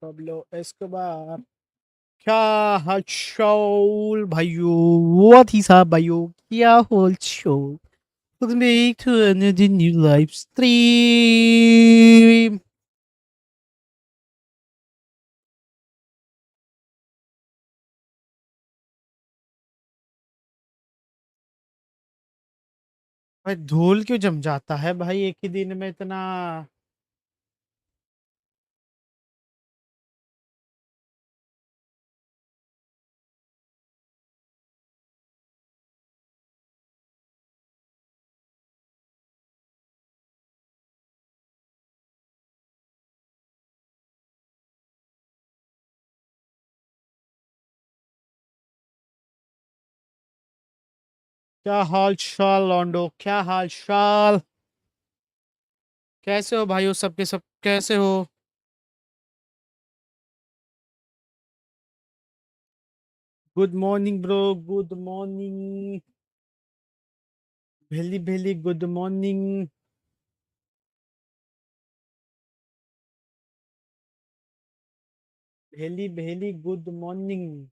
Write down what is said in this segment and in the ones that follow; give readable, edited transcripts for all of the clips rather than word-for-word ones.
Pablo Escobar. क्या हाल भाइयों? what is up भाइयों? क्या हाल चाल? Welcome back to another new live stream. भाई धूल क्यों जम जाता है भाई एक ही दिन में इतना? क्या हाल चाल लॉन्डो? क्या हाल चाल? कैसे हो भाइयों? सबके सब कैसे हो? Good morning bro, good morning. भेली भेली गुड मॉर्निंग। भेली भेली गुड मॉर्निंग।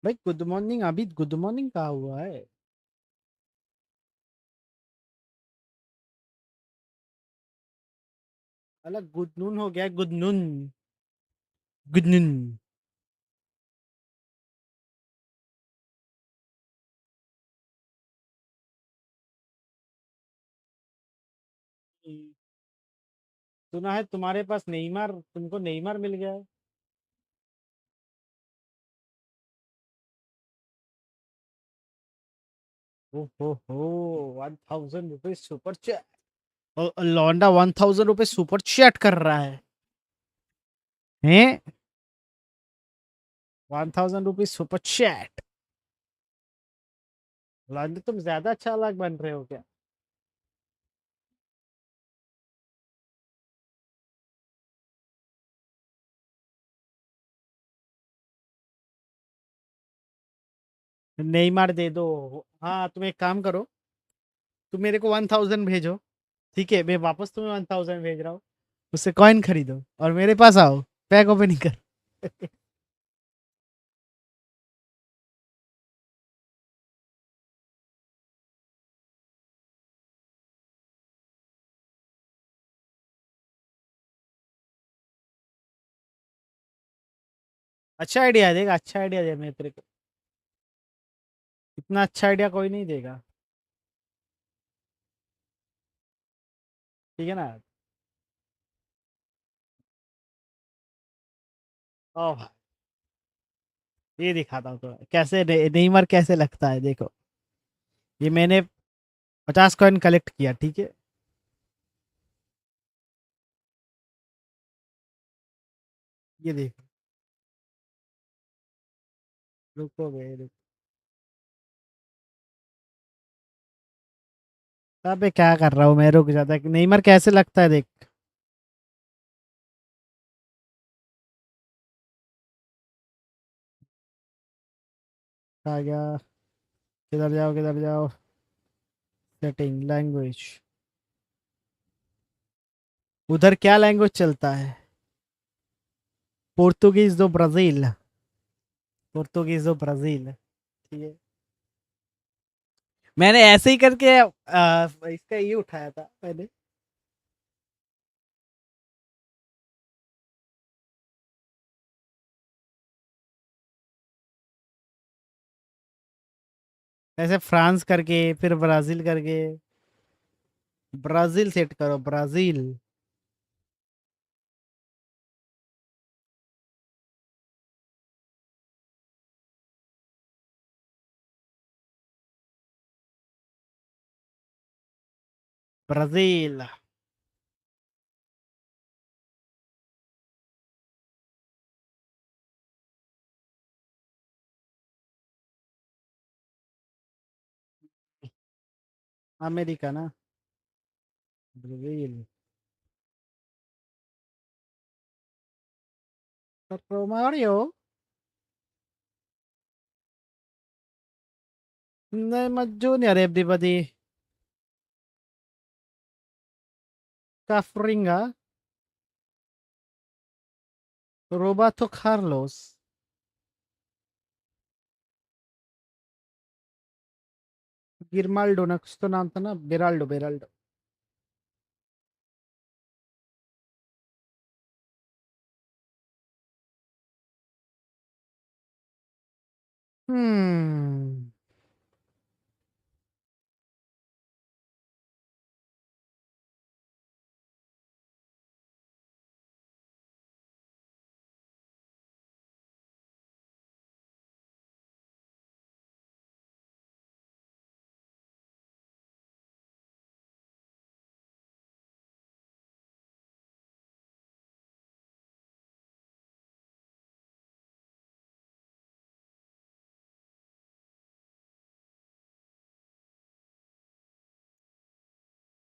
भाई गुड मॉर्निंग, अभी गुड मॉर्निंग कहा हुआ है? अलग गुड नून हो गया, गुड नून। Good noon. सुना है तुम्हारे पास नेइमार, तुमको नेइमार मिल गया है। हो 1000 रुपये सुपर चैट। और लौंडा 1000 रुपये सुपर चैट कर रहा है। हैं? 1000 रुपये सुपर चैट। लौंडा तुम ज्यादा चालाक बन रहे हो क्या? नेइमार दे दो। हाँ तुम एक काम करो, तुम मेरे को 1000 भेजो। ठीक है, मैं वापस तुम्हें 1000 भेज रहा हूँ। उससे कॉइन खरीदो और मेरे पास आओ। पैक ओपनिंग कर। अच्छा आइडिया देगा, अच्छा आइडिया दे मैं तेरे को। इतना अच्छा आइडिया कोई नहीं देगा। ठीक है ना? ओह, ये दिखाता हूँ तो कैसे नेइमर कैसे लगता है, देखो। ये मैंने 50 कॉइन कलेक्ट किया, ठीक है। ये देखो। रुको बे, रुको। अबे क्या कर रहा हूँ मैं, रुक जाता। नेइमर कैसे लगता है देख। आ गया। किधर जाओ, किधर जाओ? Setting language. उधर क्या लैंग्वेज चलता है? पोर्तुगीज दो ब्राजील। पोर्तुगीज दो ब्राजील। ठीक है। मैंने ऐसे ही करके इसका ये उठाया था मैंने। ऐसे फ्रांस करके फिर ब्राजील करके। ब्राजील सेट करो, ब्राजील। ब्राजील। अमेरिका ना? Brazil. Romario. Neymar Junior everybody. Cafringa. Roberto Carlos. गिरमाल्डो ना कुछ तो नाम था ना बेराल्डो बेराल्डो हम्म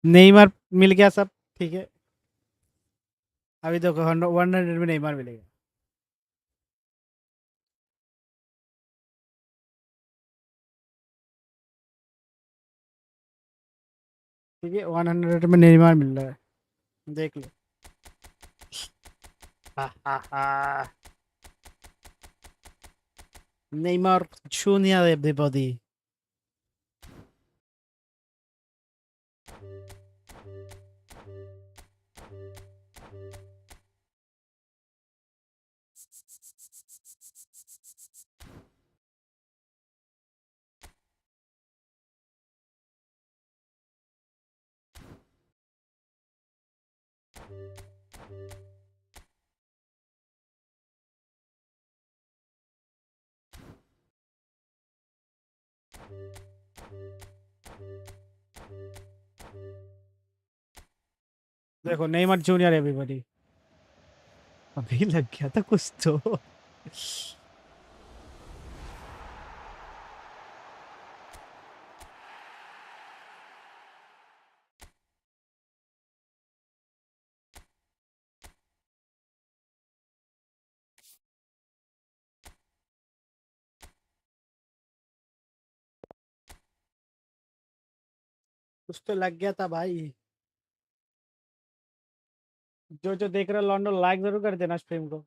नेमार मिल गया सब ठीक है अभी देखो 100 में नेमार मिलेगा ठीक है 100 में नेमार मिल रहा है देख लो हा हा हा नेमार जूनियर एवरीबॉडी देखो नेमार जूनियर एवरीबॉडी अभी लग गया था कुछ तो कुछ तो लग गया था भाई जो जो देख रहे हो लॉन्डो लाइक जरूर कर देना स्ट्रीम को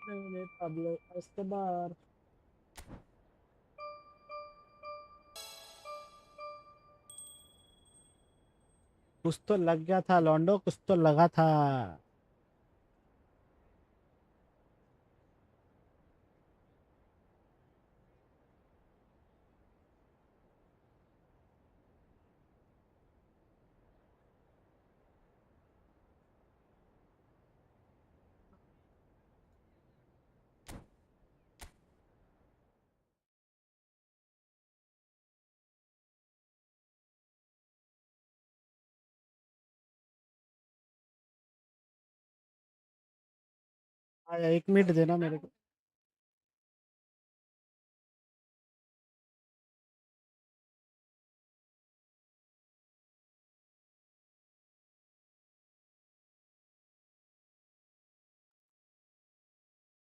ねパブロ・エスコバー कुछ तो लग गया था लॉन्डो कुछ तो लगा था आया 1 मिनट देना मेरे को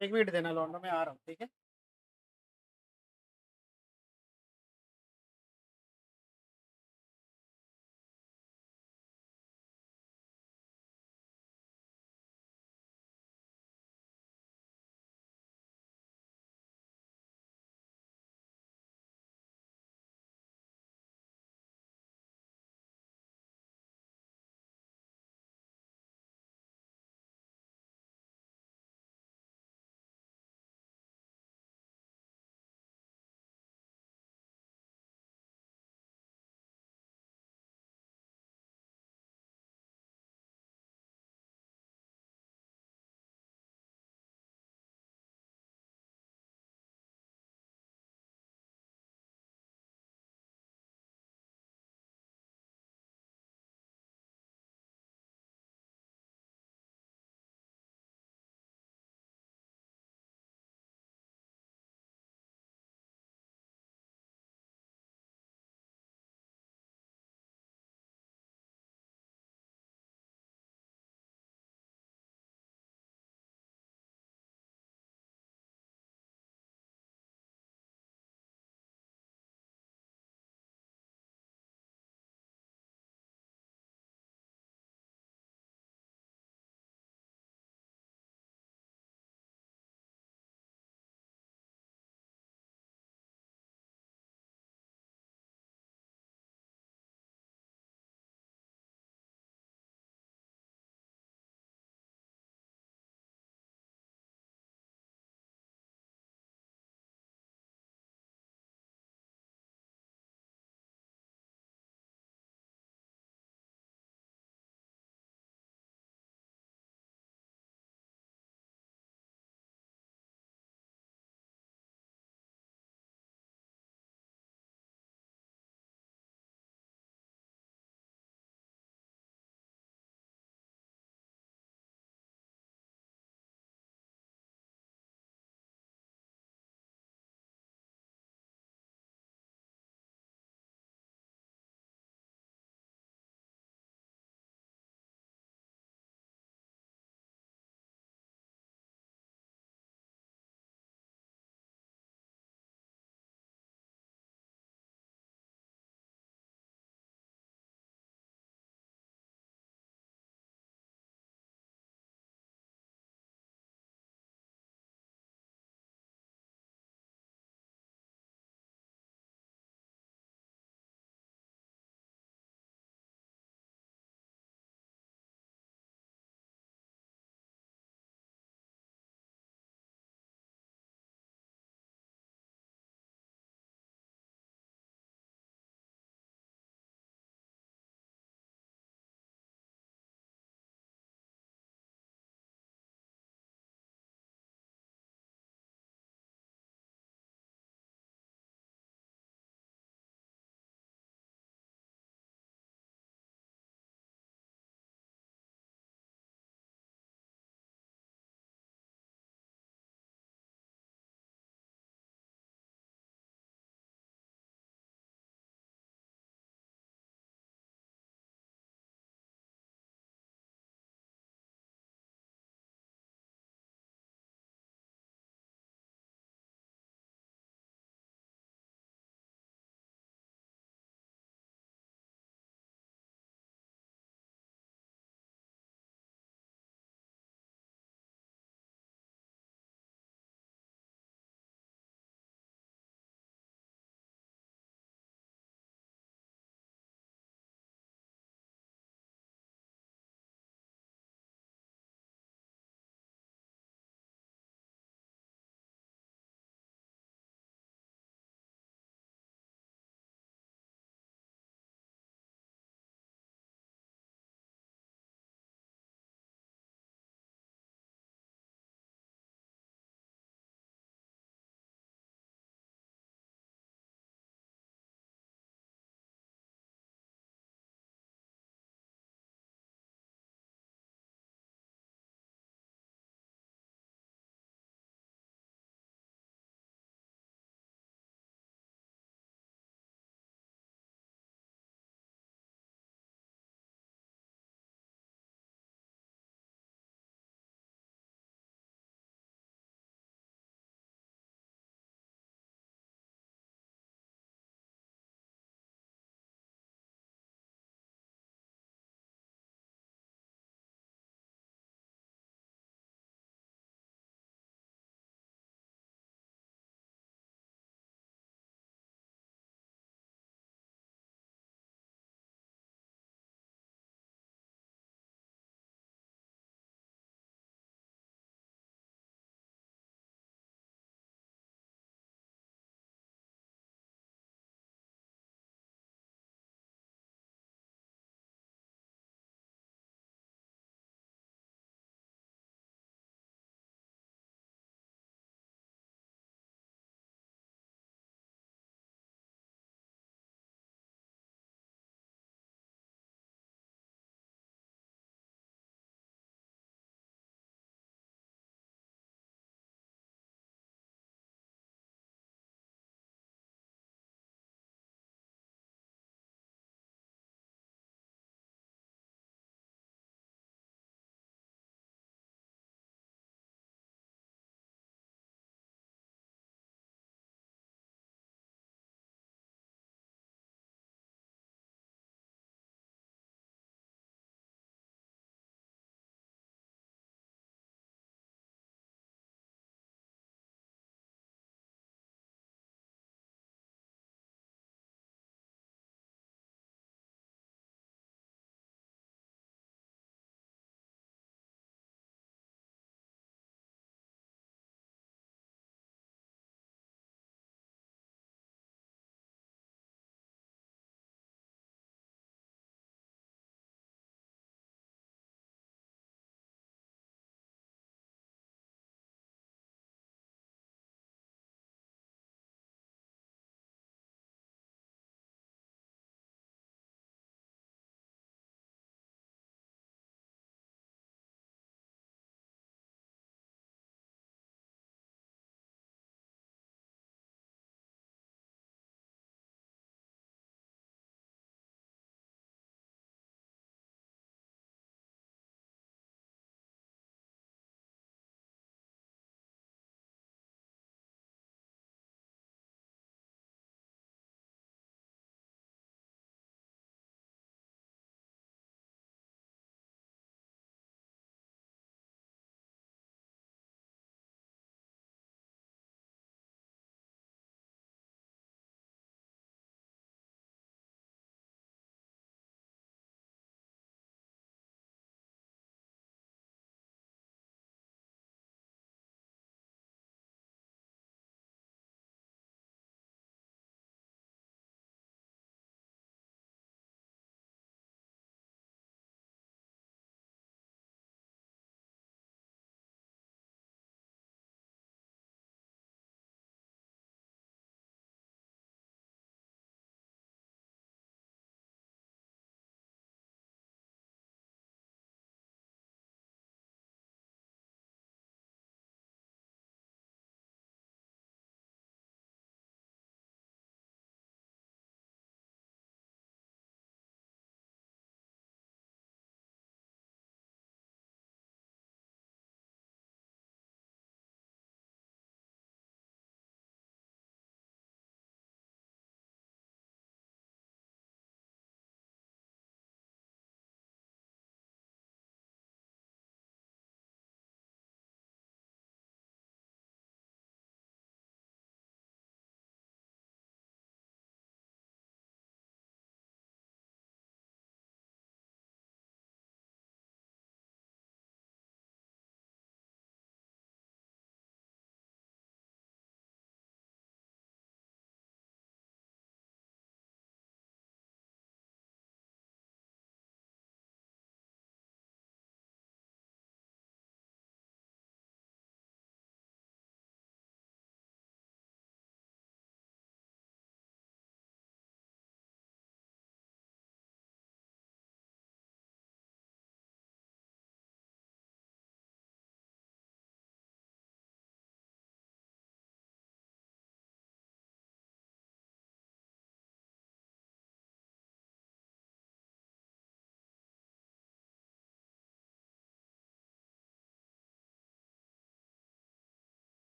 1 मिनट देना लॉन्डो में आ रहा हूँ ठीक है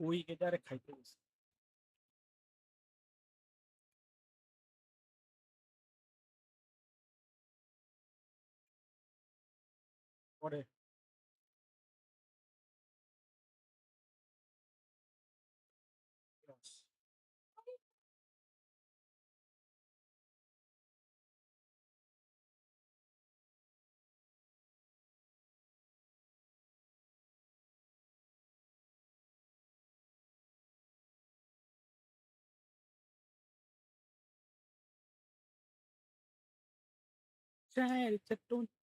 오이게 ডাইরেক্ট খাইতে গেছে পরে Cioè, c'è tutto.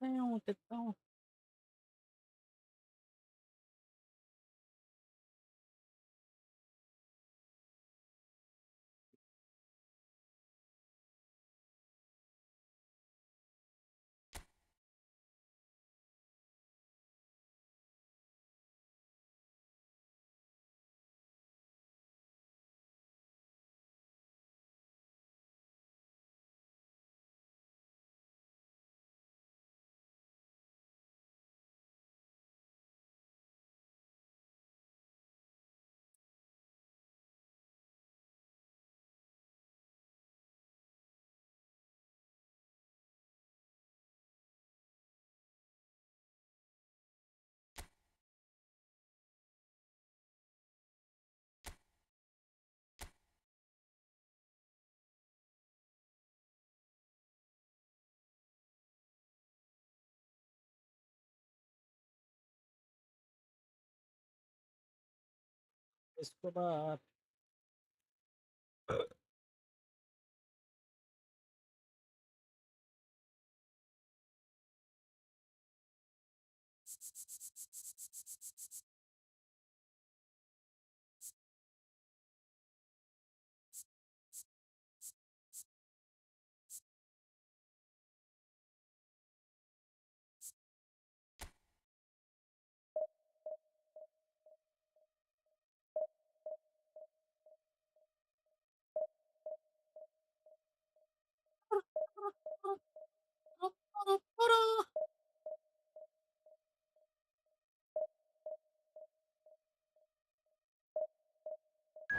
Escobar.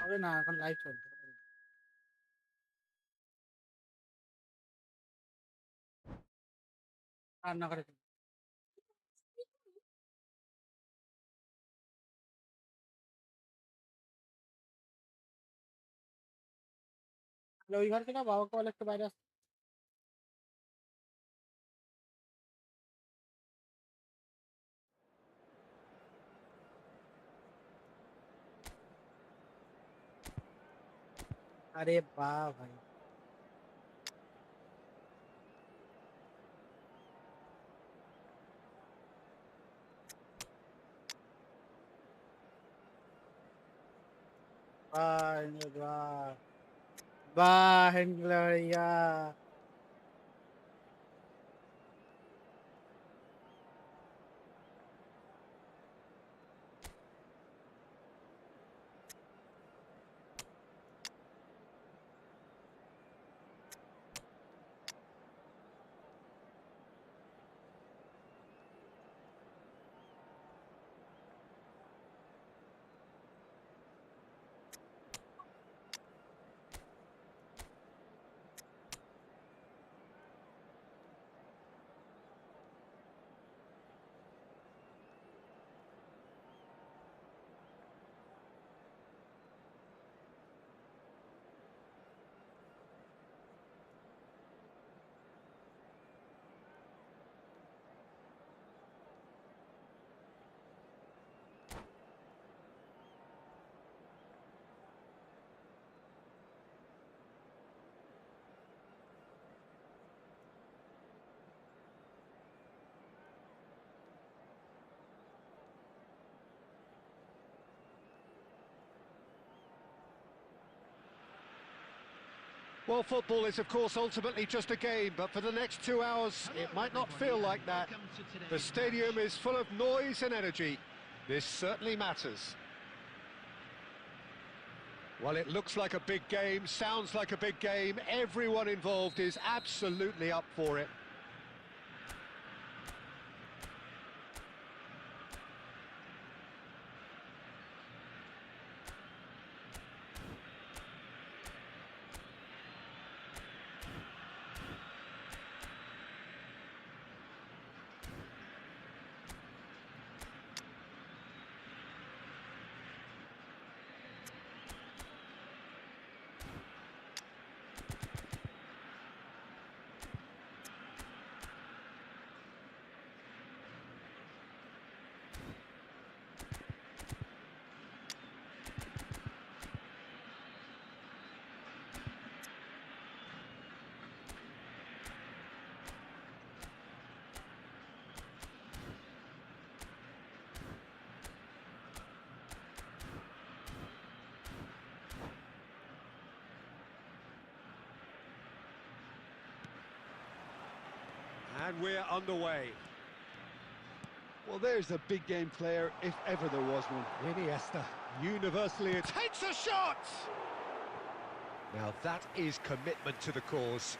হবে না এখন লাইভ চলছে রান্না করে ওই ঘর থেকে বাবাকে বলে একটু বাইরে আসতে আরে বাহ ভাই বাহ বাহ বাহ ভাইয়া Well, football is, of course, ultimately just a game, but for the next 2 hours, it might not feel like that. The stadium is full of noise and energy. This certainly matters. Well, it looks like a big game, sounds like a big game. Everyone involved is absolutely up for it. And we're underway. Well, there's a big game player, if ever there was one. Iniesta, universally takes a shot! Now that is commitment to the cause.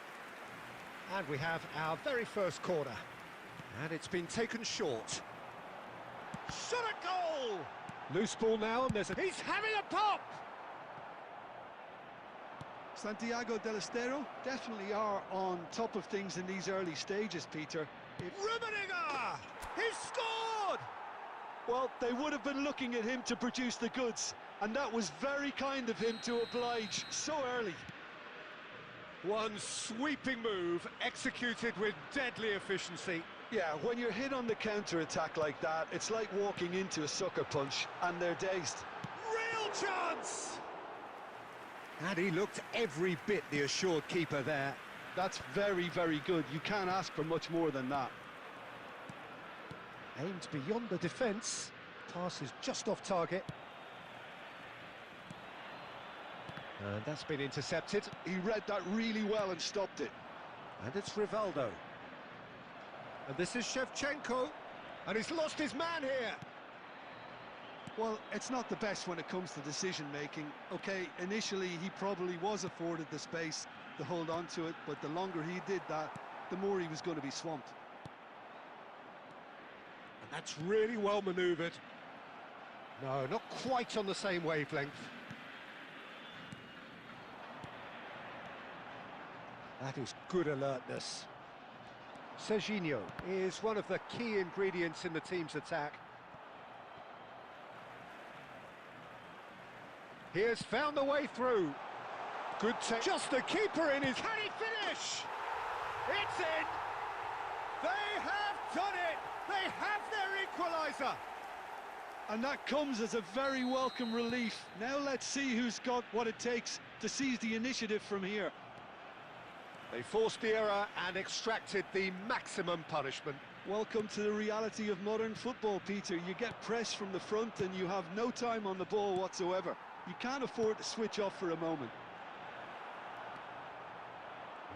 And we have our very first corner. And it's been taken short. Shot a goal! Loose ball now, and he's having a pop! Santiago del Estero definitely are on top of things in these early stages, Peter. Rummenigge! He scored! Well, they would have been looking at him to produce the goods, and that was very kind of him to oblige so early. One sweeping move, executed with deadly efficiency. Yeah, when you're hit on the counter-attack like that, it's like walking into a sucker punch, and they're dazed. Real chance! And he looked every bit the assured keeper there. That's very, very good. You can't ask for much more than that. Aimed beyond the defence. Pass is just off target. And that's been intercepted. He read that really well and stopped it. And it's Rivaldo. And this is Shevchenko. And he's lost his man here. Well, it's not the best when it comes to decision-making. Okay, initially he probably was afforded the space to hold on to it, but the longer he did that, the more he was going to be swamped. And that's really well manoeuvred. No, not quite on the same wavelength. That is good alertness. Serginho is one of the key ingredients in the team's attack. He has found the way through. Good take. Just the keeper in his... Can he finish? It's in! They have done it! They have their equaliser! And that comes as a very welcome relief. Now let's see who's got what it takes to seize the initiative from here. They forced the error and extracted the maximum punishment. Welcome to the reality of modern football, Peter. You get pressed from the front and you have no time on the ball whatsoever. You can't afford to switch off for a moment.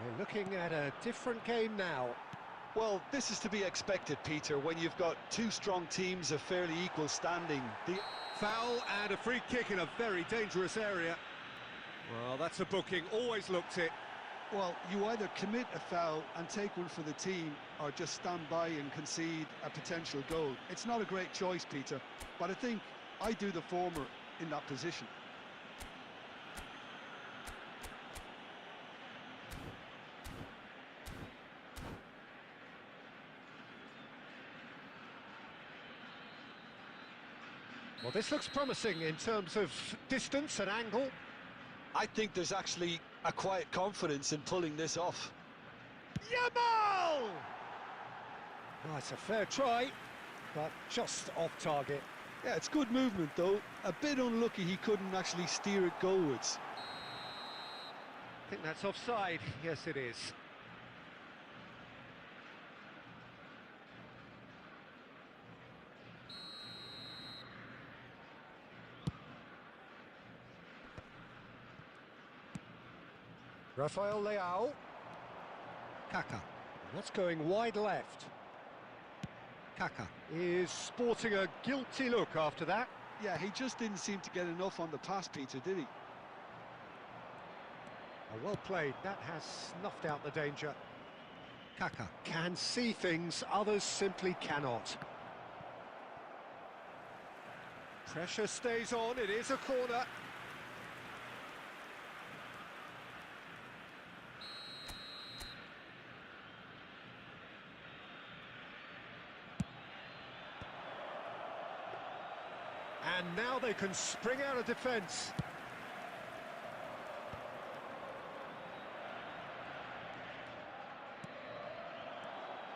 We're looking at a different game now. Well, this is to be expected, Peter, when you've got two strong teams of fairly equal standing. The foul and a free kick in a very dangerous area. Well, that's a booking, always looked it. Well, you either commit a foul and take one for the team, or just stand by and concede a potential goal. It's not a great choice, Peter, but I think I do the former in that position. Well, this looks promising in terms of distance and angle. I think there's actually a quiet confidence in pulling this off. Yamal! Oh, it's a fair try, but just off target. Yeah, it's good movement, though. A bit unlucky he couldn't actually steer it goalwards. I think that's offside. Yes, it is. Rafael Leao. Kaka. That's going wide left. Kaka is sporting a guilty look after that. Yeah, he just didn't seem to get enough on the pass, Peter, did he? Oh, well played. That has snuffed out the danger. Kaka can see things others simply cannot. Pressure stays on. It is a corner. And now they can spring out of defence.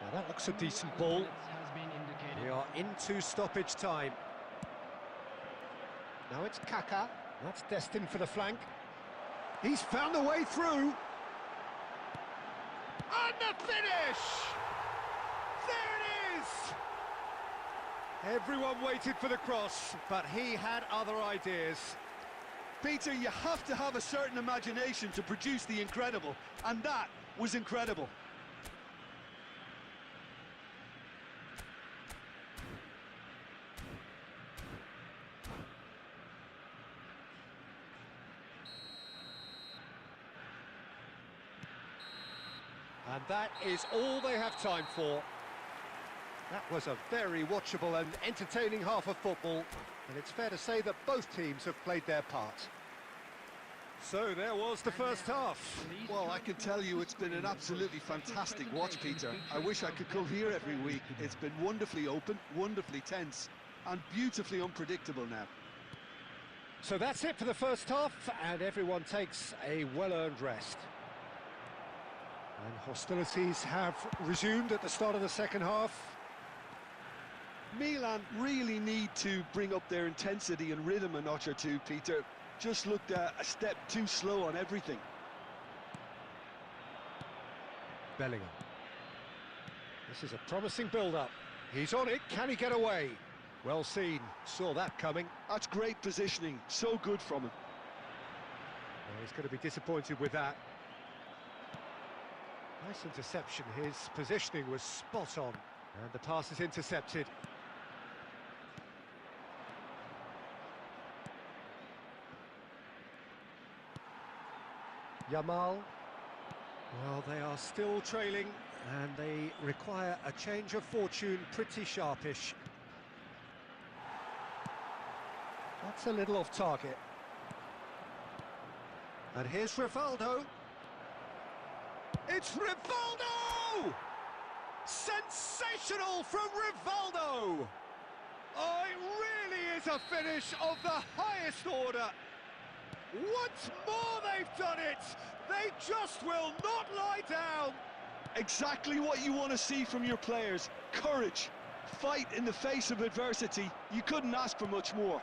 Now that looks a decent ball. We are into stoppage time. Now it's Kaka. That's destined for the flank. He's found a way through. And the finish! There it is! Everyone waited for the cross, but he had other ideas. Peter, you have to have a certain imagination to produce the incredible, and that was incredible. that is all they have time for. That was a very watchable and entertaining half of football, and it's fair to say that both teams have played their part. So there was the first half. Well, I can tell you it's been an absolutely fantastic watch, Peter. I wish I could come here every week. It's been wonderfully open, wonderfully tense, and beautifully unpredictable now. So that's it for the first half, and everyone takes a well-earned rest. And hostilities have resumed at the start of the second half. Milan really need to bring up their intensity and rhythm a notch or two, Peter. Just looked a step too slow on everything. Bellingham. This is a promising build-up. He's on it. Can he get away? Well seen. Saw that coming. That's great positioning. So good from him. Well, he's going to be disappointed with that. Nice interception. His positioning was spot on. And the pass is intercepted. Yamal. Well, they are still trailing, and they require a change of fortune pretty sharpish. That's a little off target. And here's Rivaldo. It's Rivaldo! Sensational from Rivaldo! Oh, it really is a finish of the highest order. Once more they've done it! They just will not lie down! Exactly what you want to see from your players. Courage. Fight in the face of adversity. You couldn't ask for much more.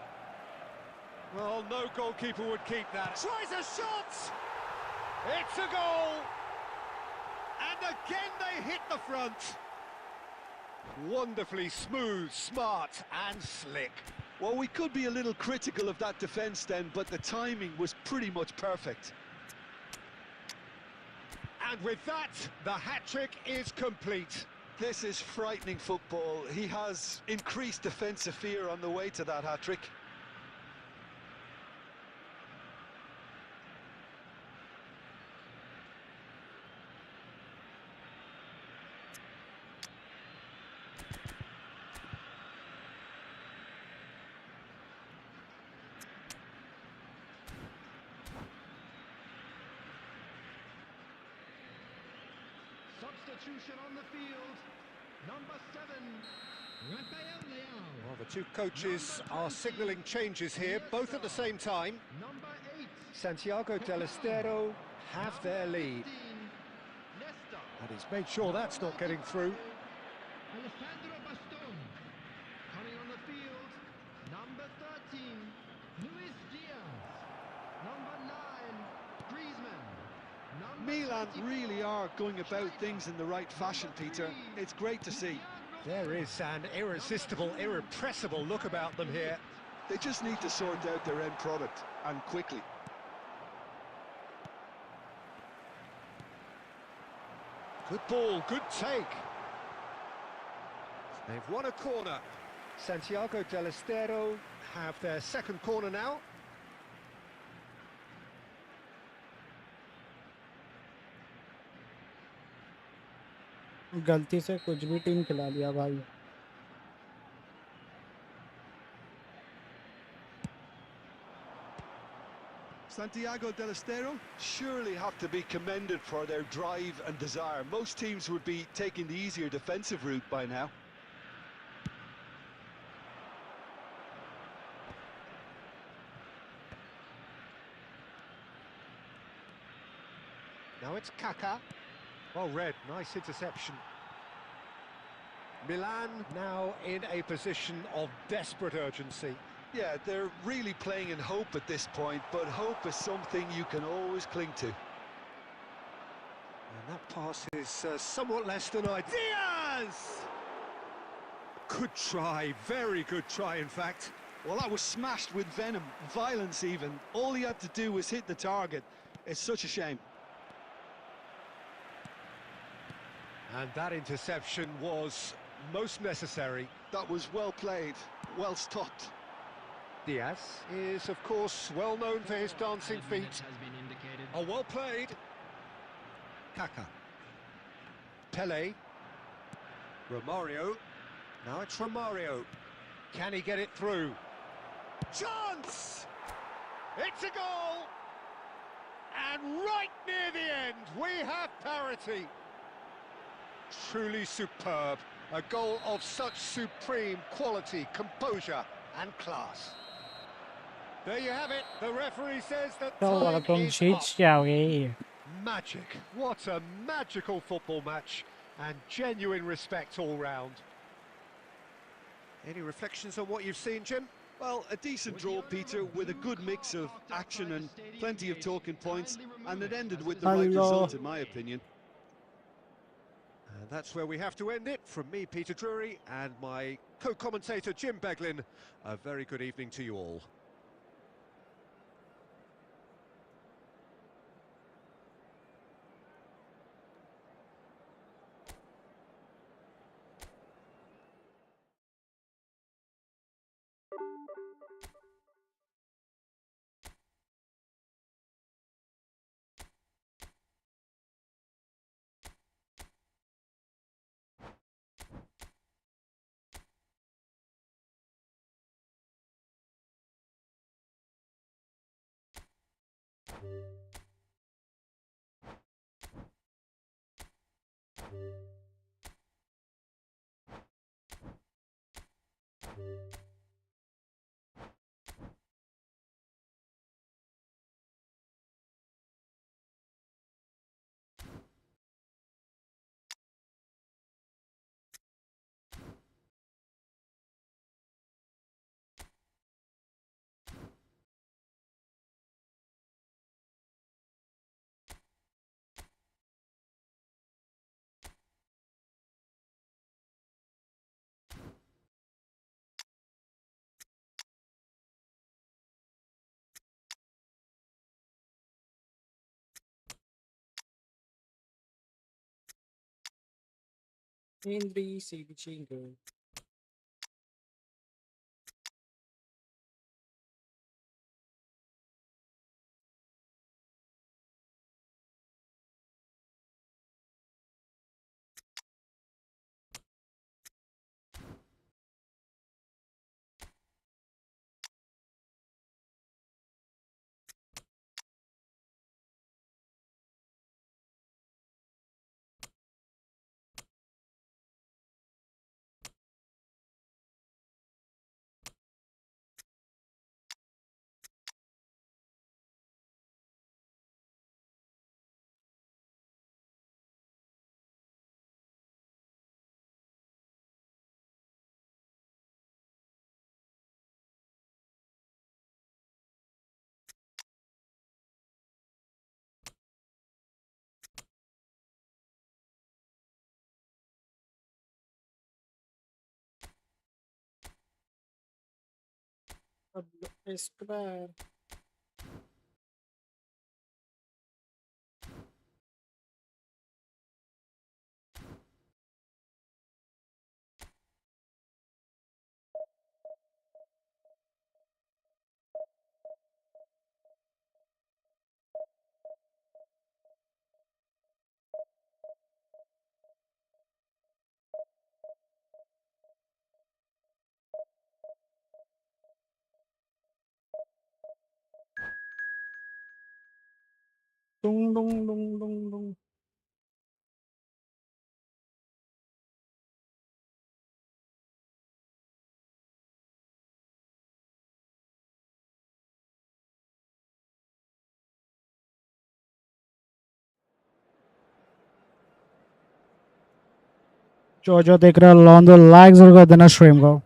Well, no goalkeeper would keep that. Tries a shot! It's a goal! And again they hit the front. Wonderfully smooth, smart and slick. Well, we could be a little critical of that defence then, but the timing was pretty much perfect. And with that, the hat-trick is complete. This is frightening football. He has increased defensive fear on the way to that hat-trick. Substitution on the field, number 7, Raphael Leao. Well, the two coaches are signalling changes here, both at the same time. Number 8, Santiago Del Estero have their lead. 15, Nesta. And he's made sure that's not getting through. Alejandro Baston. Coming on the field, number 13, Luis Diaz. Number 9, Griezmann. Number Milan 24, really are going about things in the right fashion, Peter. It's great to see. There is an irresistible, irrepressible look about them here. They just need to sort out their end product, and quickly. Good ball, good take. They've won a corner. Santiago Del Estero have their second corner now. गलती से कुछ भी team खिला लिया भाई. Santiago Del Estero surely have to be commended for their drive and desire. Most teams would be taking the easier defensive route by now. Now it's Kaká. Well read, nice interception. Milan now in a position of desperate urgency. Yeah, they're really playing in hope at this point, but hope is something you can always cling to. And that pass is somewhat less than ideal. Diaz! Good try, very good try in fact. Well, that was smashed with venom, violence even. All he had to do was hit the target. It's such a shame. And that interception was most necessary. That was well played, well stopped. Diaz is, of course, well known for his dancing feet. Has been indicated. Oh, well played. Kaká. Pele. Romario. Now it's Romario. Can he get it through? Chance! It's a goal! And right near the end, we have parity. Truly superb. A goal of such supreme quality, composure and class. There you have it. The referee says that time is up. Magic. What a magical football match. And genuine respect all round. Any reflections on what you've seen, Jim? Well, a decent draw, Peter, with a good mix of action and plenty of talking points, and it ended with the right result, in my opinion. And that's where we have to end it. From me, Peter Drury, and my co-commentator, Jim Beglin, a very good evening to you all. Escobar. Dung dung dung dung dung. जो देख रहा है lawn दो like जरूर कर देना stream को.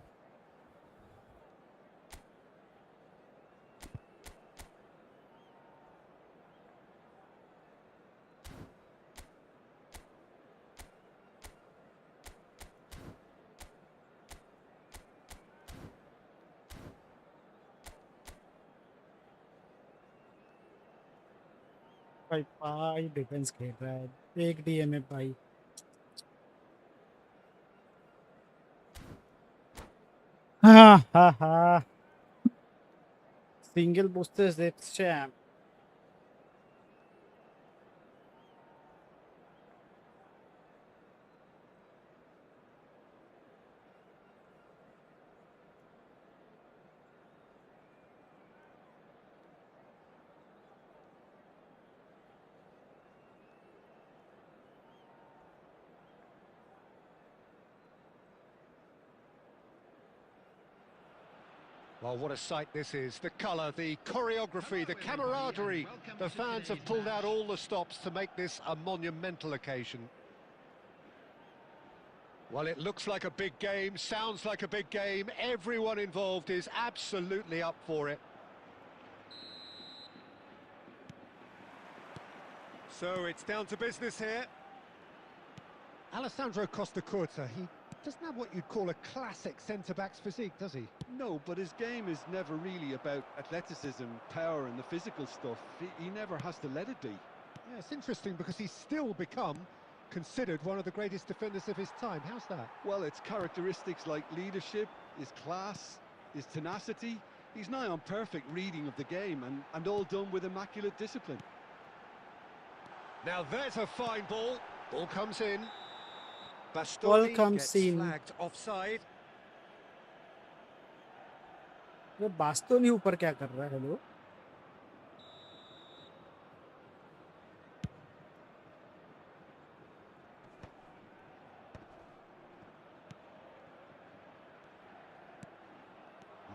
भाई भाई डिफेंस खेल रहा है. एक डीएम है भाई. हाँ हाँ हाँ. Single boosters that's champ. Well, what a sight this is. The colour, the choreography, the camaraderie. The fans have pulled out all the stops to make this a monumental occasion. Well, it looks like a big game, sounds like a big game. Everyone involved is absolutely up for it. So it's down to business here. Alessandro Costa Curta, he doesn't have what you'd call a classic centre-back's physique, does he? No, but his game is never really about athleticism, power and the physical stuff. He never has to let it be. Yeah, it's interesting because he's still become considered one of the greatest defenders of his time. How's that? Well, it's characteristics like leadership, his class, his tenacity. He's nigh on perfect reading of the game and all done with immaculate discipline. Now there's a fine ball. Ball comes in. Ball Bastoni comes gets in. flagged offside. ये बास्तोनी ऊपर क्या कर रहा है? Hello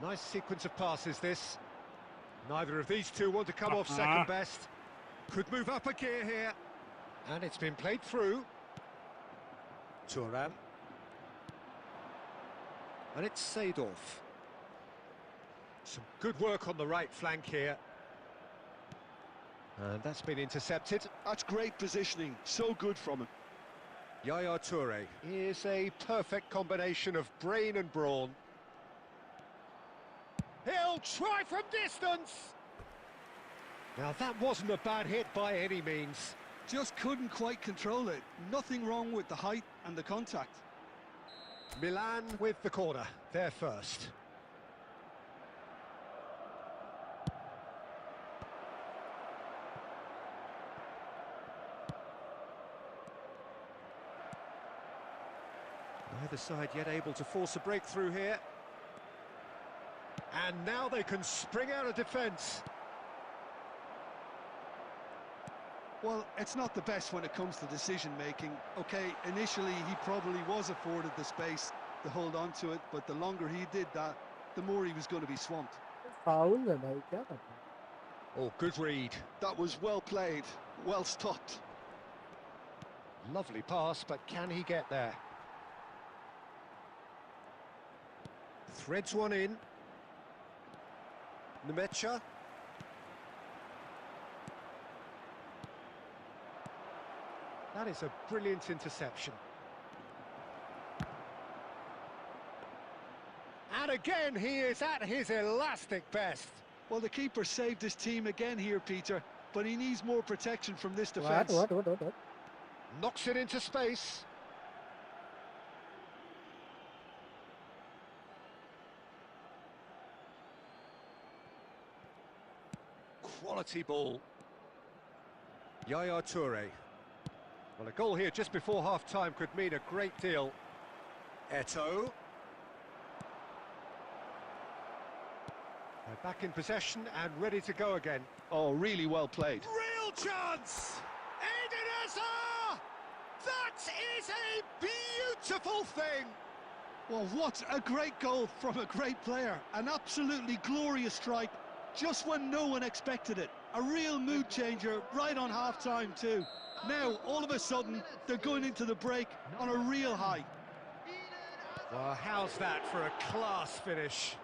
Nice sequence of passes this. Neither of these two want to come off second best. Could move up a gear here. And it's been played through. Thuram. And it's Seedorf. Some good work on the right flank here. And that's been intercepted. That's great positioning, so good from him. Yaya Toure is a perfect combination of brain and brawn. He'll try from distance! Now that wasn't a bad hit by any means. Just couldn't quite control it. Nothing wrong with the height and the contact. Milan with the corner, they're first. Neither side yet able to force a breakthrough here. And now they can spring out of defence. Well, it's not the best when it comes to decision-making. Okay, initially he probably was afforded the space to hold on to it, but the longer he did that, the more he was going to be swamped. Foul है भाई क्या कर रहा है? Oh, good read. That was well played, well stopped. Lovely pass, but can he get there? Threads one in. Nemecha. That is a brilliant interception. And again, he is at his elastic best. Well, the keeper saved his team again here, Peter, but he needs more protection from this defence. What? Knocks it into space. Quality ball. Yaya Toure. Well, a goal here just before half-time could mean a great deal. Eto'o. They're back in possession and ready to go again. Oh, really well played. Real chance! Eden Hazard! That is a beautiful thing! Well, what a great goal from a great player. An absolutely glorious strike, just when no one expected it. A real mood changer right on half-time too. Now, all of a sudden, they're going into the break on a real high. Well, how's that for a class finish?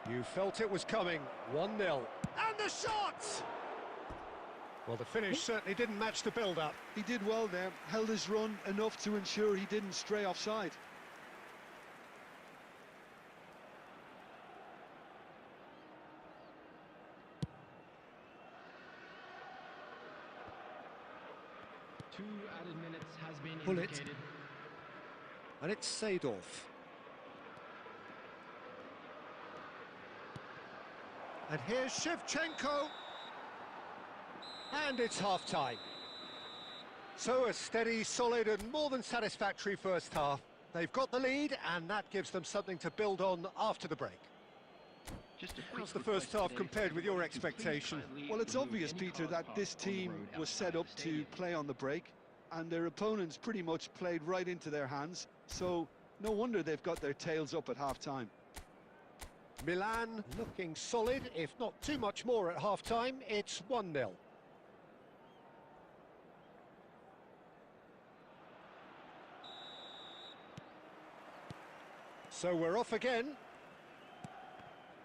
You felt it was coming. 1-0. And the shot! Well, the finish certainly didn't match the build-up. He did well there, held his run enough to ensure he didn't stray offside. Two added minutes has been Pull it. indicated. And it's Seedorf. And here's Shevchenko. And it's half-time. So a steady, solid and more than satisfactory first half. They've got the lead and that gives them something to build on after the break. How's the first half compared with your expectation? Well, it's obvious, Peter, that this team was set up to play on the break, and their opponents pretty much played right into their hands, so no wonder they've got their tails up at half-time. Milan looking solid, if not too much more at half-time. It's 1-0. So we're off again.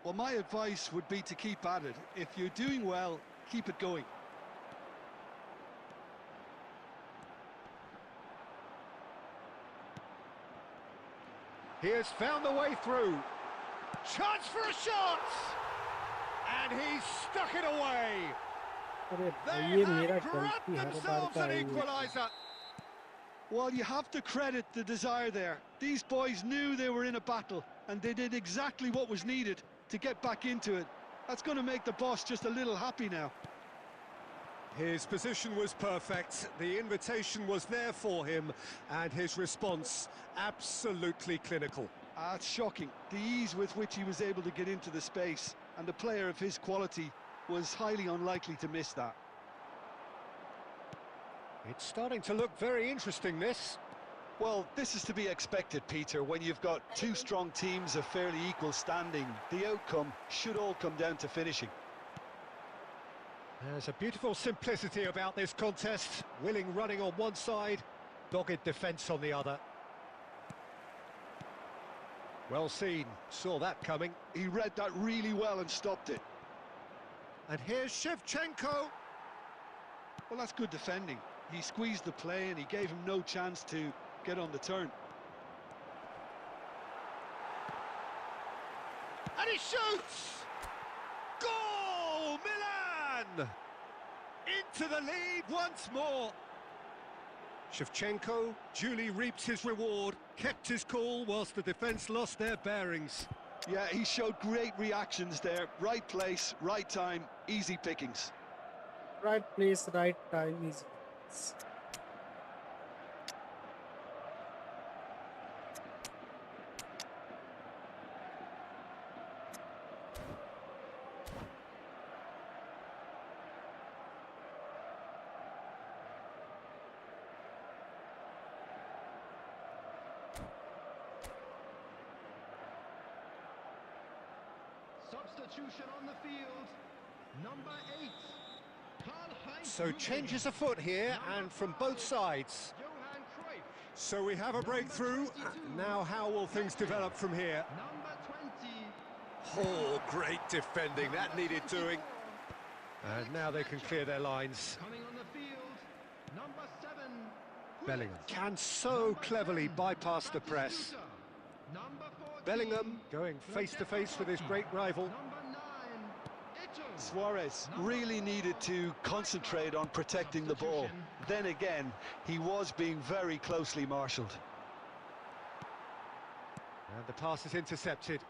Well, my advice would be to keep at it. If you're doing well, keep it going. He has found the way through. Chance for a shot! And he's stuck it away. अरे भाई They ये मेरा have grabbed गलती हर बार themselves का an है ये। equaliser. Well, you have to credit the desire there. These boys knew they were in a battle, and they did exactly what was needed to get back into it. That's going to make the boss just a little happy now. His position was perfect, the invitation was there for him, and his response absolutely clinical. It's shocking, the ease with which he was able to get into the space, and a player of his quality was highly unlikely to miss that. It's starting to look very interesting, this. Well, this is to be expected, Peter. When you've got two strong teams of fairly equal standing, the outcome should all come down to finishing. There's a beautiful simplicity about this contest. Willing running on one side, dogged defence on the other. Well seen, saw that coming. He read that really well and stopped it. And here's Shevchenko. Well, that's good defending. He squeezed the play and he gave him no chance to get on the turn. And he shoots! Goal! Milan! Into the lead once more. Shevchenko duly reaps his reward, kept his cool whilst the defence lost their bearings. Yeah, he showed great reactions there. Right place, right time, easy pickings. Right place, right time is. Substitution on the field. Number 8. So changes afoot here, and from both sides. So we have a breakthrough. Now how will things develop from here? Oh, great defending. That needed doing. And now they can clear their lines. Coming on the field. Number 7. Bellingham can so cleverly bypass the press. Number 14. Bellingham going face-to-face with his great rival. Number 9. Suarez really needed to concentrate on protecting the ball. Then again, he was being very closely marshalled. And the pass is intercepted.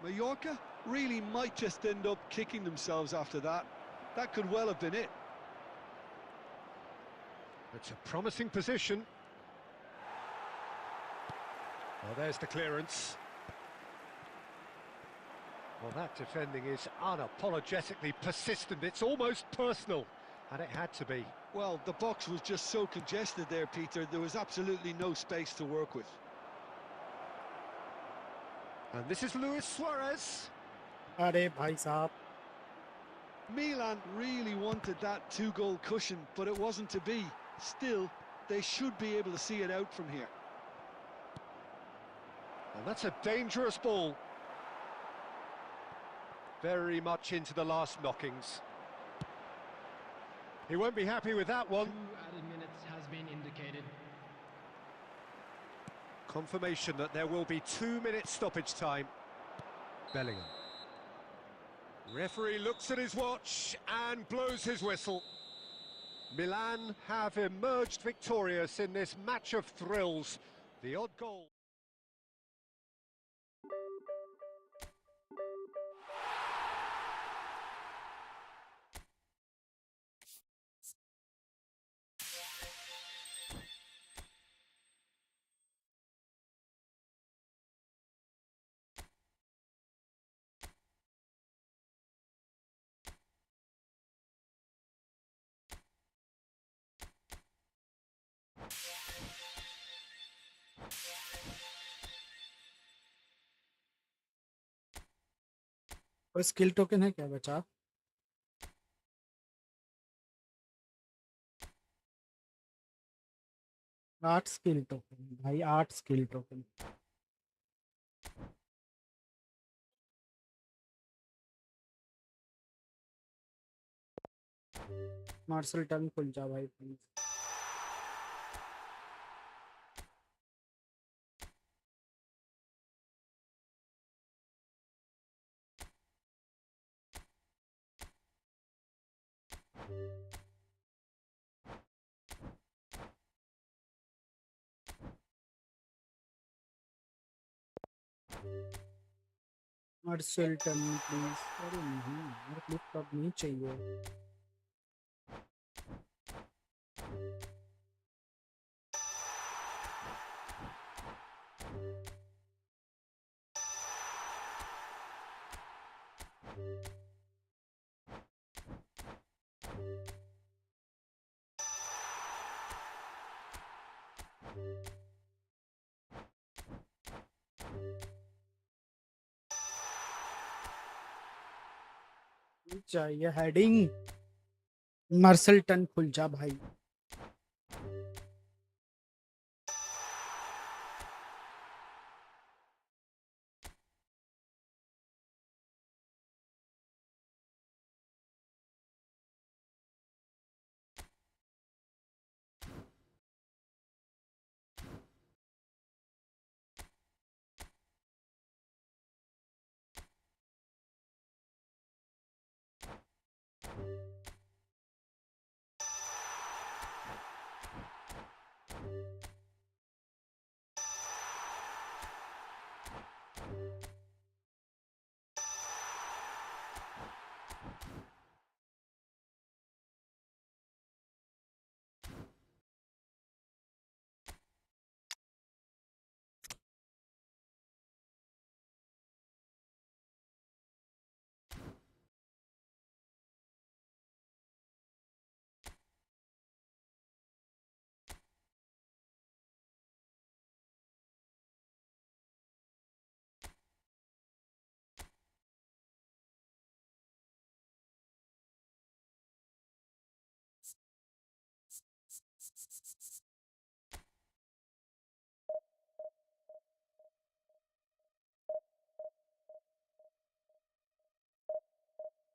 Mallorca really might just end up kicking themselves after that. That could well have been it. It's a promising position. Well, there's the clearance. Well, that defending is unapologetically persistent. It's almost personal, and it had to be. Well, the box was just so congested there, Peter. There was absolutely no space to work with. And this is Luis Suarez. अरे भाई साहब Milan really wanted that two-goal cushion, but it wasn't to be. Still, they should be able to see it out from here. And that's a dangerous ball. Very much into the last knockings. He won't be happy with that one. 2 added minutes has been indicated. Confirmation that there will be 2 minutes stoppage time. Bellingham. Referee looks at his watch and blows his whistle. Milan have emerged victorious in this match of thrills. The odd goal. और skill token है क्या बचा? 8 skill token भाई, 8 skill token. Martial turn खुल जा भाई please. Martial turn please. अरे नहीं मेरे क्लिप अब नहीं चाहिए। चाहिए हेडिंग। मार्शल टर्न खुल जा भाई।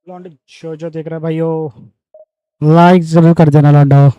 लॉन्डो जो देख रहा है भाई, लाइक जरूर कर देना लॉन्डो।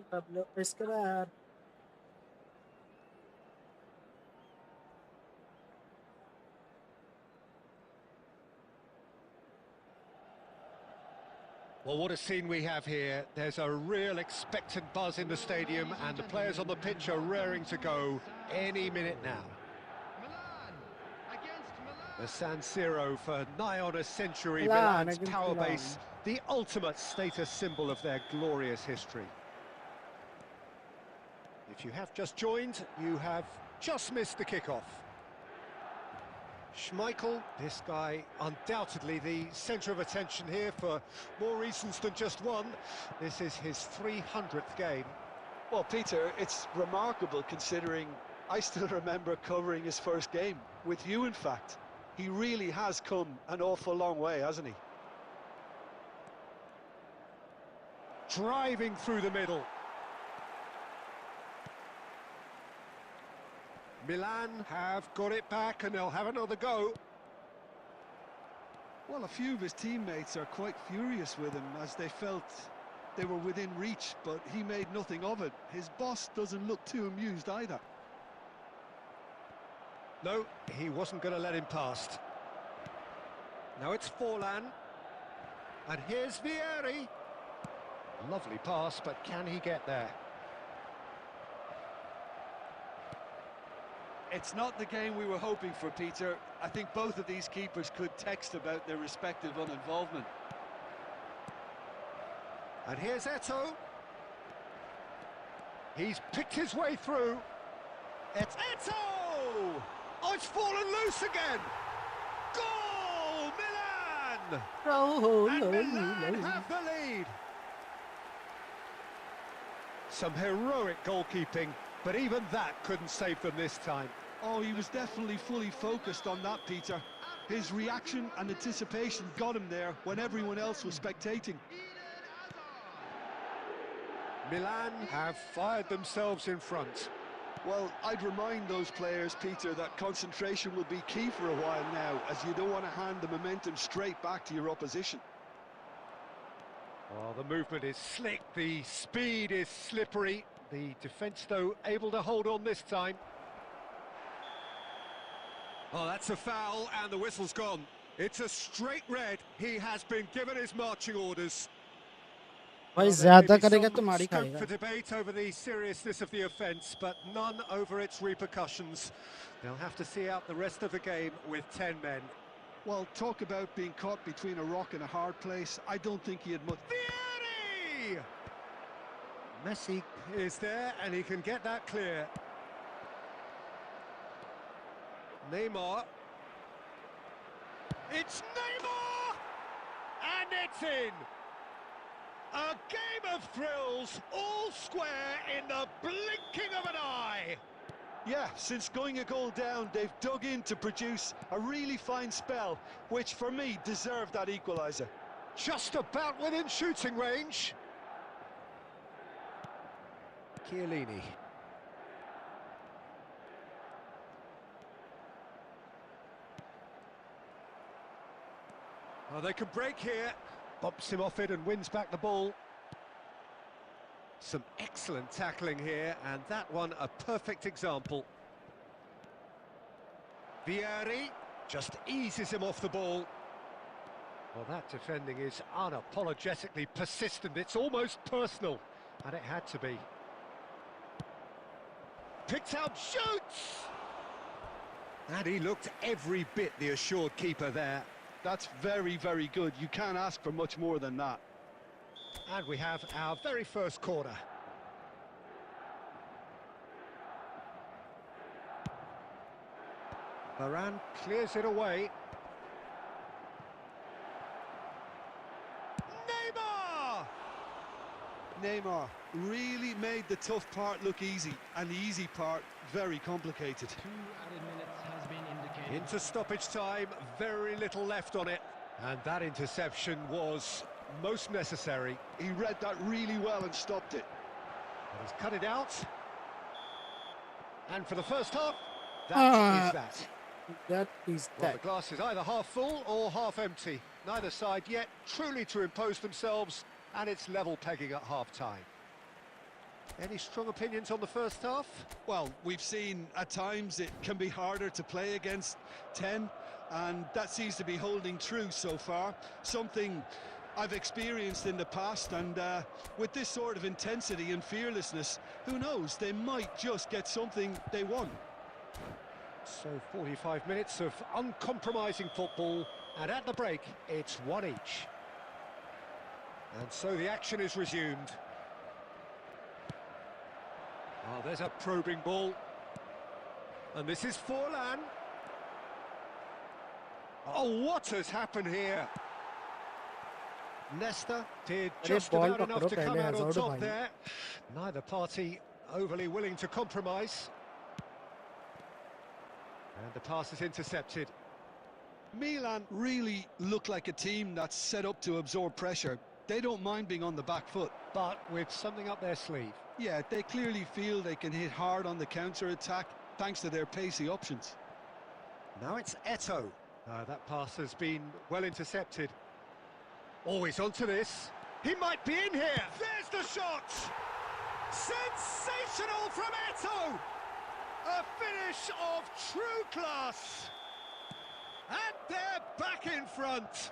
Pablo Escobar. Well, what a scene we have here. There's a real expectant buzz in the stadium, and the players on the pitch are raring to go any minute now. Milan against Milan. The San Siro for nigh on a century, Milan Milan's against power Milan. base, the ultimate status symbol of their glorious history. If you have just joined, you have just missed the kickoff. Schmeichel, this guy undoubtedly the centre of attention here for more reasons than just one. This is his 300th game. Well, Peter, it's remarkable considering I still remember covering his first game, with you in fact. He really has come an awful long way, hasn't he? Driving through the middle. Milan have got it back and they'll have another go. Well, a few of his teammates are quite furious with him as they felt they were within reach, but he made nothing of it. His boss doesn't look too amused either. No, he wasn't going to let him past. Now it's Forlan. And here's Vieri. Lovely pass, but can he get there? It's not the game we were hoping for, Peter. I think both of these keepers could text about their respective uninvolvement. And here's Eto. He's picked his way through. It's Eto! Oh, it's fallen loose again! Goal! Milan! Oh, And no, Milan no. have the lead. Some heroic goalkeeping, but even that couldn't save them this time. Oh, he was definitely fully focused on that, Peter. His reaction and anticipation got him there when everyone else was spectating. Milan have fired themselves in front. Well, I'd remind those players, Peter, that concentration will be key for a while now, as you don't want to hand the momentum straight back to your opposition. Oh, the movement is slick, the speed is slippery. The defence, though, able to hold on this time. Oh, that's a foul, and the whistle's gone. It's a straight red. He has been given his marching orders. भाई Well, there ज्यादा may be करेगा some तो मारी scope खाएगा. for debate over the seriousness of the offence, but none over its repercussions. They'll have to see out the rest of the game with 10 men. Well, talk about being caught between a rock and a hard place. I don't think he had much... Vieri! Messi is there, and he can get that clear. Neymar. It's Neymar! And it's in! A game of thrills, all square in the blinking of an eye. Yeah, since going a goal down, they've dug in to produce a really fine spell, which for me deserved that equaliser. Just about within shooting range. Chiellini. Oh, they can break here. Bumps him off it and wins back the ball. Some excellent tackling here, and that one a perfect example. Vieri just eases him off the ball. Well, that defending is unapologetically persistent. It's almost personal, and it had to be. Picked out, shoots! And he looked every bit the assured keeper there. That's very, very good. You can't ask for much more than that. And we have our very first corner. Varane clears it away. Neymar! Neymar really made the tough part look easy, and the easy part very complicated. 2 added minutes has been indicated. Into stoppage time, very little left on it. And that interception was most necessary. He read that really well and stopped it. But he's cut it out. And for the first half, that is that. That is Well, that. the glass is either half full or half empty. Neither side yet truly to impose themselves, and it's level pegging at half-time. Any strong opinions on the first half? Well, we've seen at times it can be harder to play against 10, and that seems to be holding true so far. Something I've experienced in the past, and with this sort of intensity and fearlessness, who knows, they might just get something they want. So 45 minutes of uncompromising football, and at the break, it's one each. And so the action is resumed. Oh, there's a probing ball. And this is Forlan. Oh, what has happened here? Nesta did just ball about enough पकड़ो to come पहले out on Hazard top भाई. there. Neither party overly willing to compromise. And the pass is intercepted. Milan really look like a team that's set up to absorb pressure. They don't mind being on the back foot. But with something up their sleeve. Yeah, they clearly feel they can hit hard on the counter-attack thanks to their pacey options. Now it's Eto. That pass has been well intercepted. Oh, he's onto this. He might be in here. There's the shot! Sensational from Eto! A finish of true class. And they're back in front.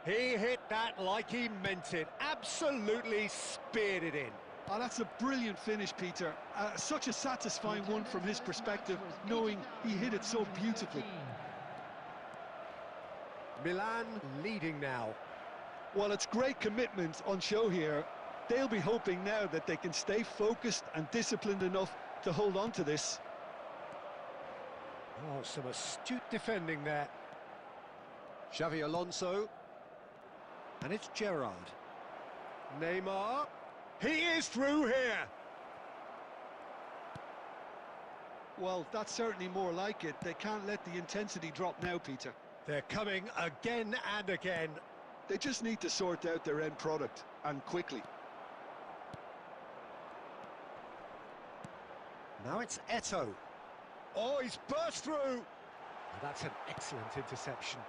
He hit that like he meant it. Absolutely speared it in. Oh, that's a brilliant finish, Peter. Such a satisfying one from his perspective, knowing he hit it so beautifully. Milan leading now. Well, it's great commitment on show here. They'll be hoping now that they can stay focused and disciplined enough to hold on to this. Oh, some astute defending there. Xavi Alonso. And it's Gerrard. Neymar. He is through here. Well, that's certainly more like it. They can't let the intensity drop now, Peter. They're coming again and again. They just need to sort out their end product, and quickly. Now it's Eto. Oh, he's burst through. Oh, that's an excellent interception.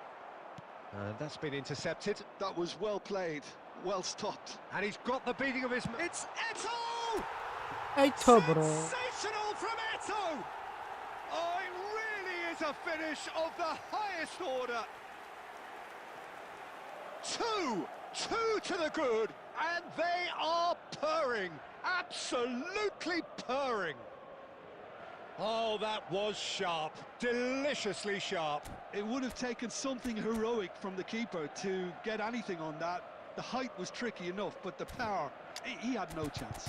And that's been intercepted. That was well played, well stopped. And he's got the beating of his... It's Eto! Eto, bro. Sensational from Eto! Oh, it really is a finish of the highest order. Two to the good, and they are purring. Absolutely purring. Oh, that was sharp, deliciously sharp. It would have taken something heroic from the keeper to get anything on that. The height was tricky enough, but the power, he had no chance.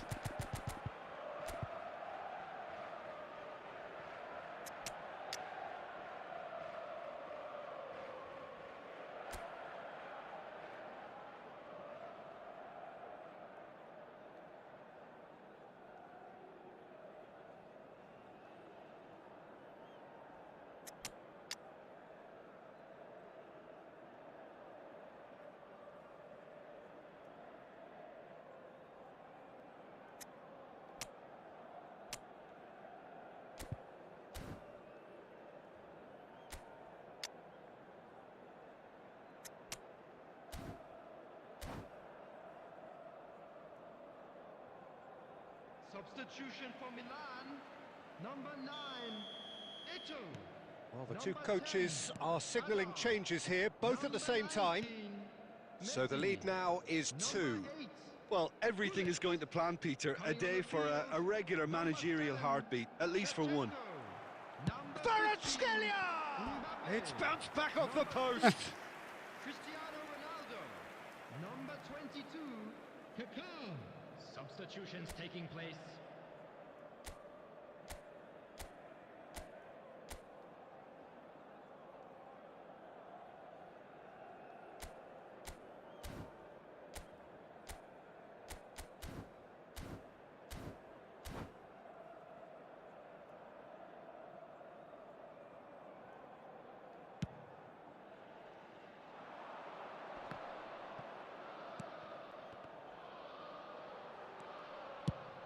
Substitution for Milan, number 9, Eto. Well, the two coaches are signalling changes here, both at the same time. So the lead now is 2. Well, everything is going to plan, Peter. A day for a regular managerial heartbeat, at least for one. Kvaratskhelia! It's bounced back off the post. Cristiano Ronaldo, number 22, Kaká. Substitutions taking place.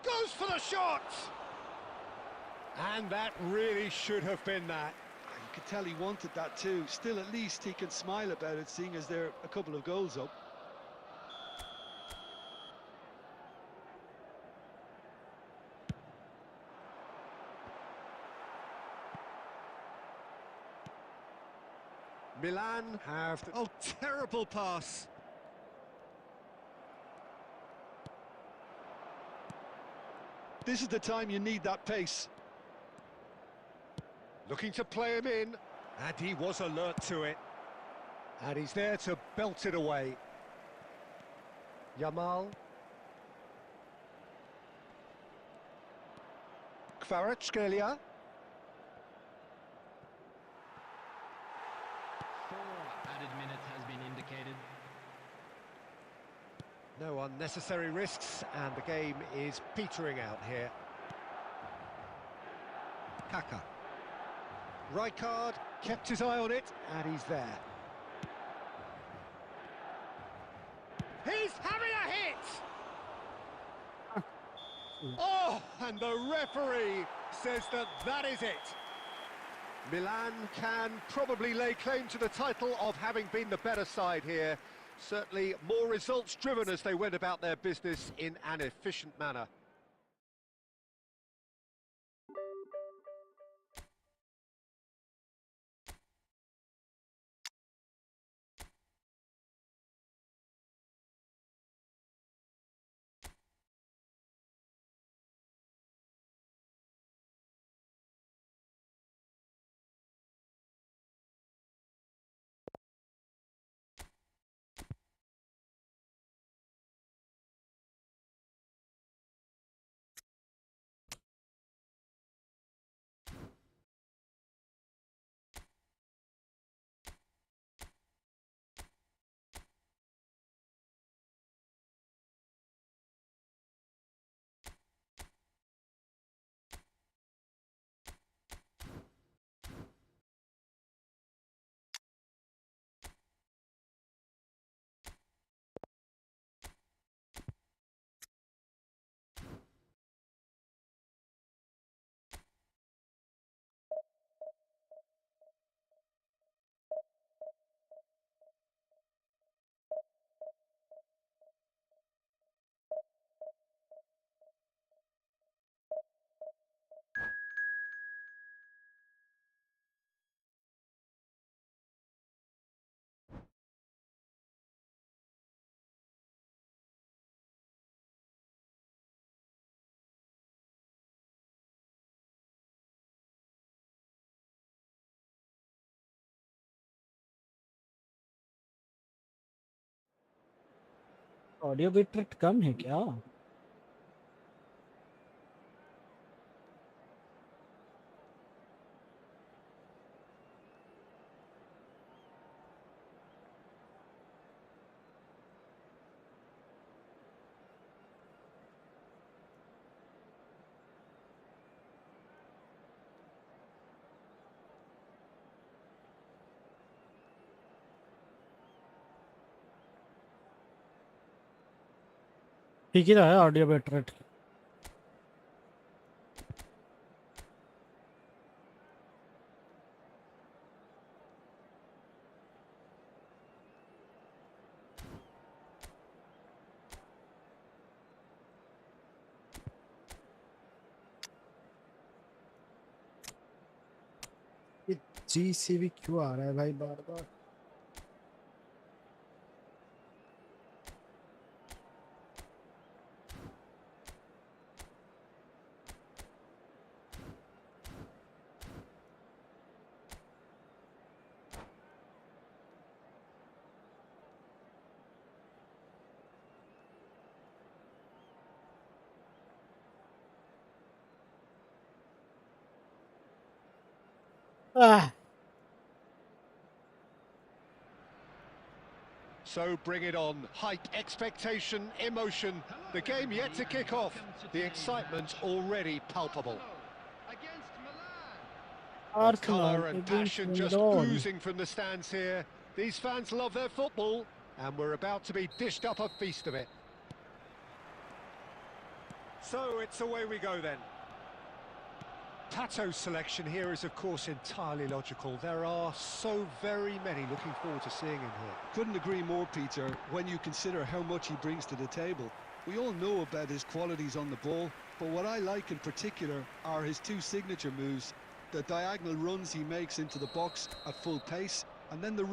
Goes for the shot! And that really should have been that. You could tell he wanted that too. Still, at least he can smile about it, seeing as they're a couple of goals up. Milan have... Oh, terrible pass. This is the time you need that pace. Looking to play him in, and he was alert to it. And he's there to belt it away. Yamal. Kvaratskhelia. 4 added minutes has been indicated. No unnecessary risks, and the game is petering out here. Kaka. Rijkaard kept his eye on it, and he's there. He's having a hit! Oh, and the referee says that that is it. Milan can probably lay claim to the title of having been the better side here. Certainly more results driven as they went about their business in an efficient manner. Audio bit rate कम है क्या? ठीक ही रहा है audio bit rate. जी से भी क्यों आ रहा है भाई बार बार? So bring it on. Hype, expectation, emotion. The game yet to kick off. The excitement already palpable. Against Milan. Colour and passion just oozing from the stands here. These fans love their football, and we're about to be dished up a feast of it. So it's away we go then. Pato's selection here is, of course, entirely logical. There are so very many looking forward to seeing him here. Couldn't agree more, Peter, when you consider how much he brings to the table. We all know about his qualities on the ball, but what I like in particular are his two signature moves. The diagonal runs he makes into the box at full pace, And then the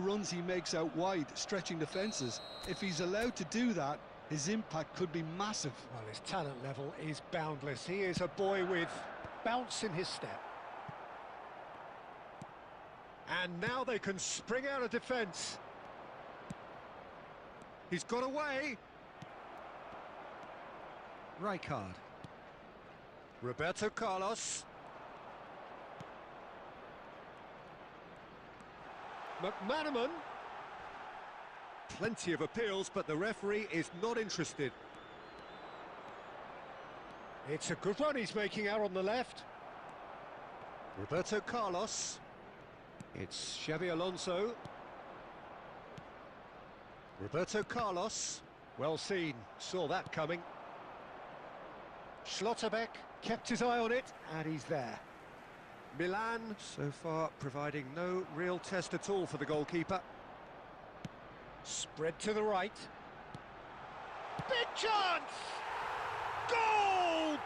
runs he makes out wide, stretching defences. If he's allowed to do that, his impact could be massive. Well, his talent level is boundless. He is a boy with bounce in his step. And now they can spring out of defence. He's got away. Rijkaard. Roberto Carlos. McManaman. Plenty of appeals, but the referee is not interested. It's a good run he's making out on the left. Roberto Carlos. It's Xabi Alonso. Roberto Carlos. Well seen, saw that coming. Schlotterbeck kept his eye on it, and he's there. Milan, so far, providing no real test at all for the goalkeeper. Spread to the right. Big chance! Goal!